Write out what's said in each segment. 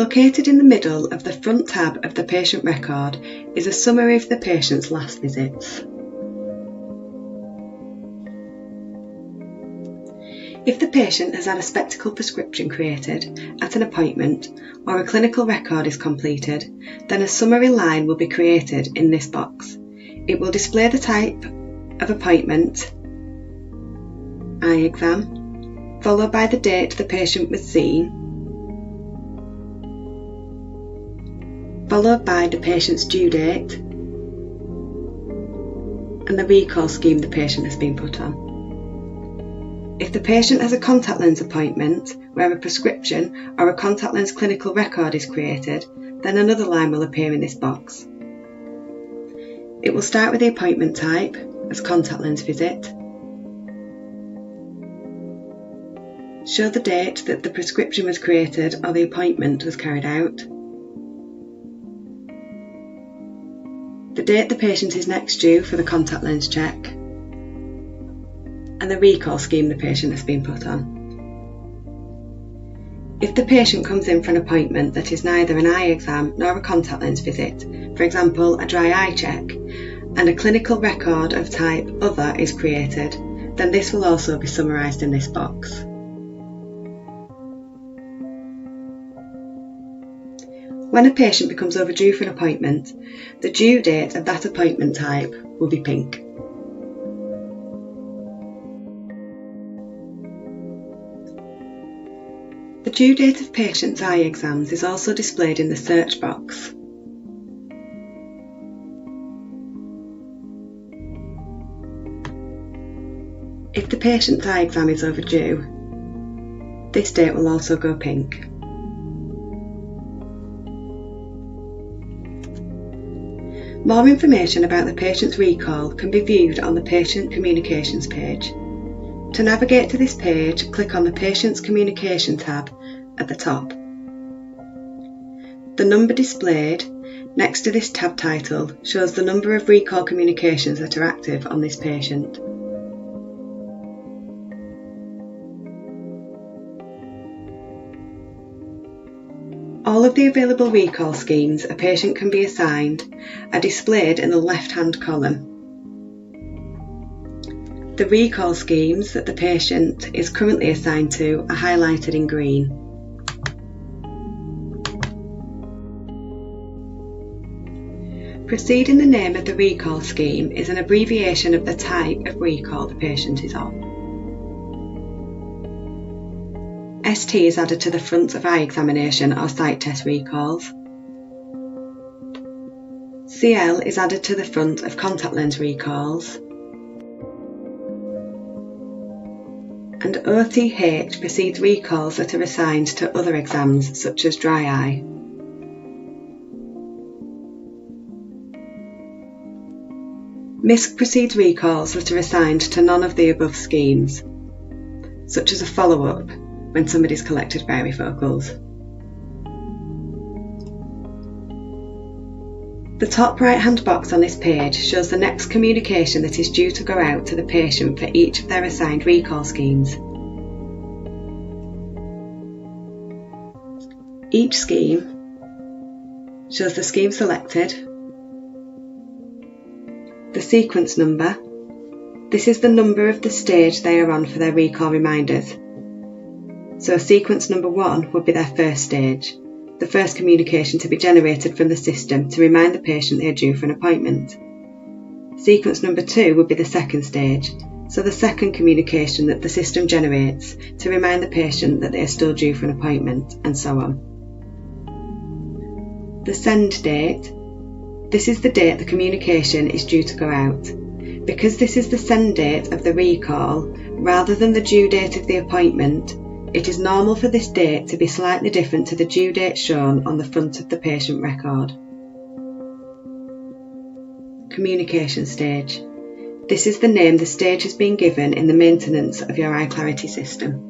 Located in the middle of the front tab of the patient record is a summary of the patient's last visits. If the patient has had a spectacle prescription created at an appointment or a clinical record is completed, then a summary line will be created in this box. It will display the type of appointment, eye exam, followed by the date the patient was seen, followed by the patient's due date and the recall scheme the patient has been put on. If the patient has a contact lens appointment where a prescription or a contact lens clinical record is created, then another line will appear in this box. It will start with the appointment type as contact lens visit, show the date that the prescription was created or the appointment was carried out, the date the patient is next due for the contact lens check, and the recall scheme the patient has been put on. If the patient comes in for an appointment that is neither an eye exam nor a contact lens visit, for example a dry eye check, and a clinical record of type Other is created, then this will also be summarised in this box. When a patient becomes overdue for an appointment, the due date of that appointment type will be pink. The due date of patients' eye exams is also displayed in the search box. If the patient's eye exam is overdue, this date will also go pink. More information about the patient's recall can be viewed on the Patient Communications page. To navigate to this page, click on the Patient's Communication tab at the top. The number displayed next to this tab title shows the number of recall communications that are active on this patient. All of the available recall schemes a patient can be assigned are displayed in the left-hand column. The recall schemes that the patient is currently assigned to are highlighted in green. Preceding the name of the recall scheme is an abbreviation of the type of recall the patient is on. ST is added to the front of eye examination or sight test recalls. CL is added to the front of contact lens recalls. And OTH precedes recalls that are assigned to other exams such as dry eye. MISC precedes recalls that are assigned to none of the above schemes, such as a follow-up when somebody's collected varifocals. The top right-hand box on this page shows the next communication that is due to go out to the patient for each of their assigned recall schemes. Each scheme shows the scheme selected, the sequence number. This is the number of the stage they are on for their recall reminders. So sequence number 1 would be their first stage, the first communication to be generated from the system to remind the patient they are due for an appointment. Sequence number 2 would be the second stage, so the second communication that the system generates to remind the patient that they are still due for an appointment, and so on. The send date. This is the date the communication is due to go out. Because this is the send date of the recall rather than the due date of the appointment, it is normal for this date to be slightly different to the due date shown on the front of the patient record. Communication stage. This is the name the stage has been given in the maintenance of your iClarity system.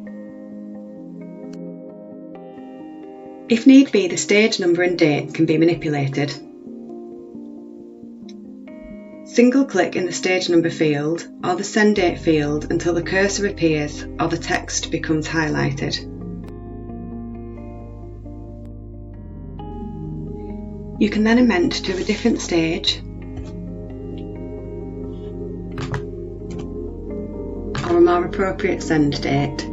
If need be, the stage number and date can be manipulated. Single click in the stage number field or the send date field until the cursor appears or the text becomes highlighted. You can then amend to a different stage or a more appropriate send date.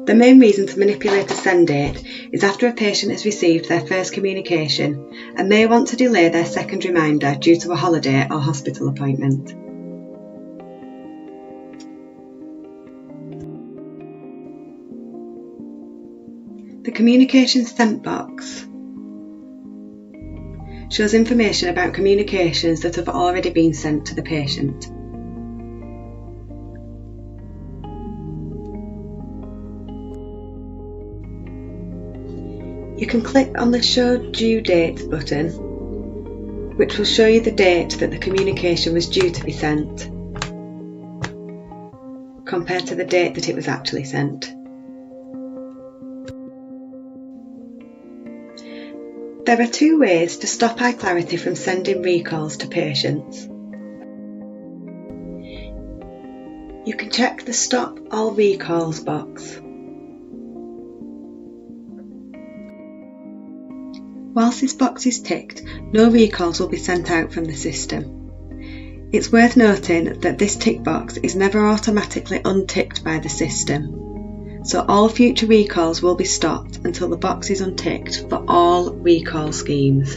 The main reason to manipulate a send date is after a patient has received their first communication and may want to delay their second reminder due to a holiday or hospital appointment. The communication sent box shows information about communications that have already been sent to the patient. You can click on the Show Due Date button, which will show you the date that the communication was due to be sent, compared to the date that it was actually sent. There are two ways to stop iClarity from sending recalls to patients. You can check the Stop All Recalls box. Whilst this box is ticked, no recalls will be sent out from the system. It's worth noting that this tick box is never automatically unticked by the system, so all future recalls will be stopped until the box is unticked for all recall schemes.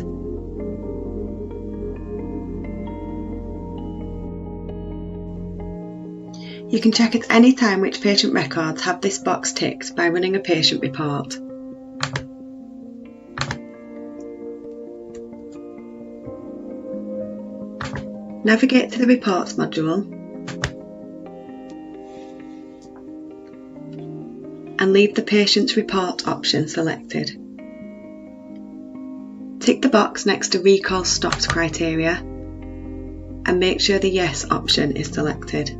You can check at any time which patient records have this box ticked by running a patient report. Navigate to the Reports module and leave the Patient's Report option selected. Tick the box next to Recall Stopped criteria and make sure the Yes option is selected.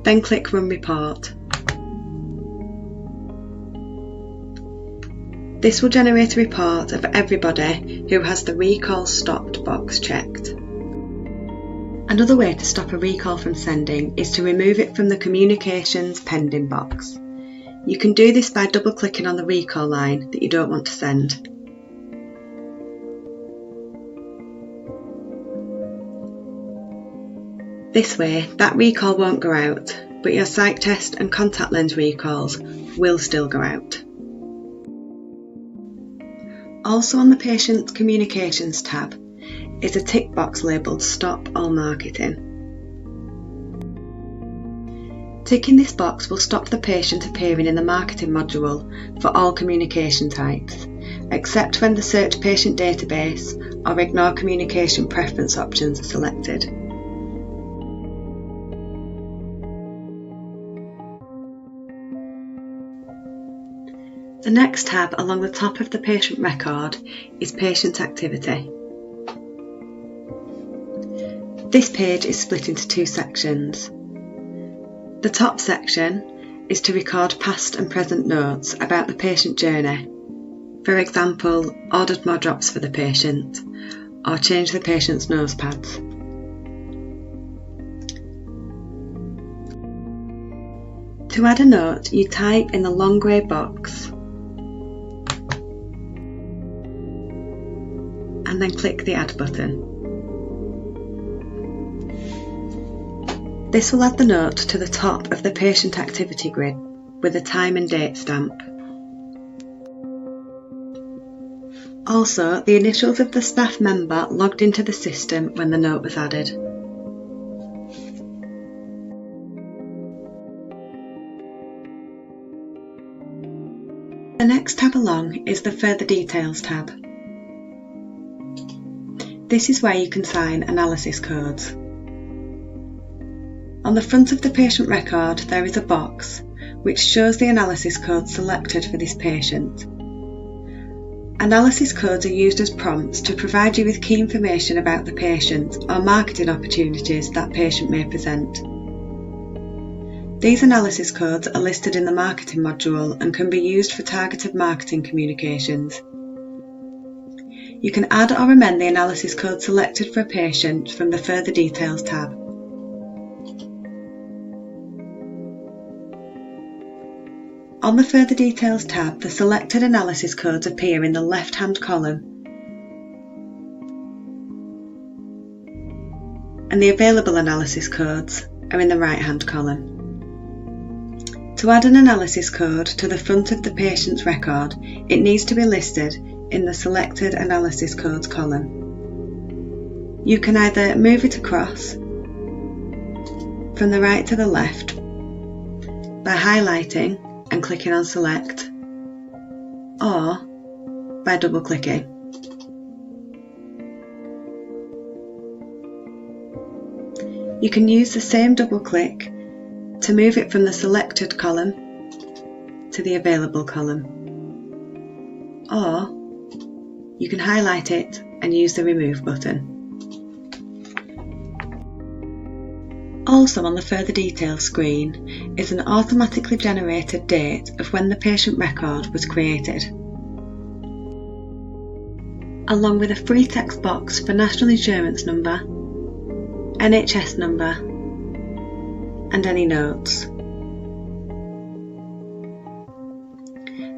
Then click Run Report. This will generate a report of everybody who has the Recall Stopped box checked. Another way to stop a recall from sending is to remove it from the Communications Pending box. You can do this by double-clicking on the recall line that you don't want to send. This way, that recall won't go out, but your psych test and contact lens recalls will still go out. Also on the Patient Communications tab is a tick box labelled Stop All Marketing. Ticking this box will stop the patient appearing in the marketing module for all communication types, except when the Search Patient Database or Ignore Communication Preference options are selected. The next tab along the top of the patient record is Patient Activity. This page is split into two sections. The top section is to record past and present notes about the patient journey. For example, ordered more drops for the patient or change the patient's nose pads. To add a note, you type in the long grey box and then click the Add button. This will add the note to the top of the patient activity grid with a time and date stamp. Also, the initials of the staff member logged into the system when the note was added. The next tab along is the Further Details tab. This is where you can sign analysis codes. On the front of the patient record there is a box which shows the analysis code selected for this patient. Analysis codes are used as prompts to provide you with key information about the patient or marketing opportunities that patient may present. These analysis codes are listed in the marketing module and can be used for targeted marketing communications. You can add or amend the analysis code selected for a patient from the Further Details tab. On the Further Details tab, the selected analysis codes appear in the left-hand column, and the available analysis codes are in the right-hand column. To add an analysis code to the front of the patient's record, it needs to be listed in the Selected Analysis Codes column. You can either move it across from the right to the left by highlighting and clicking on Select, or by double-clicking. You can use the same double-click to move it from the Selected column to the Available column, or you can highlight it and use the Remove button. Also on the Further Details screen is an automatically generated date of when the patient record was created, along with a free text box for National Insurance number, NHS number, and any notes.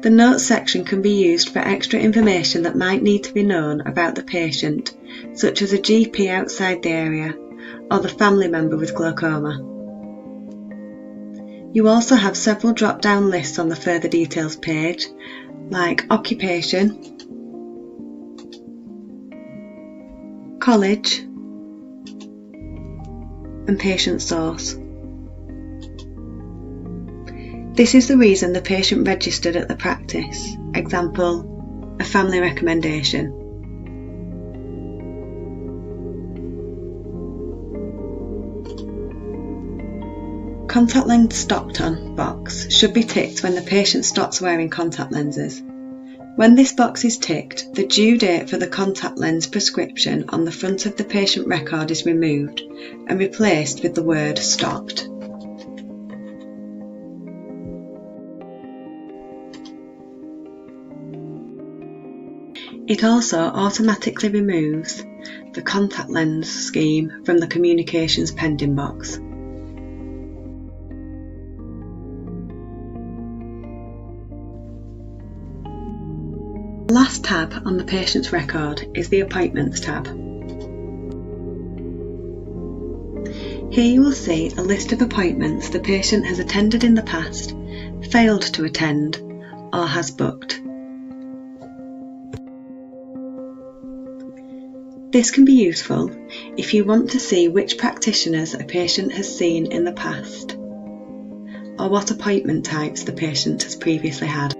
The Notes section can be used for extra information that might need to be known about the patient, such as a GP outside the area or the family member with glaucoma. You also have several drop-down lists on the Further Details page, like occupation, college, and patient source. This is the reason the patient registered at the practice, example, a family recommendation. Contact lens stopped on box should be ticked when the patient stops wearing contact lenses. When this box is ticked, the due date for the contact lens prescription on the front of the patient record is removed and replaced with the word stopped. It also automatically removes the contact lens scheme from the Communications Pending box. The last tab on the patient's record is the Appointments tab. Here you will see a list of appointments the patient has attended in the past, failed to attend, or has booked. This can be useful if you want to see which practitioners a patient has seen in the past, or what appointment types the patient has previously had.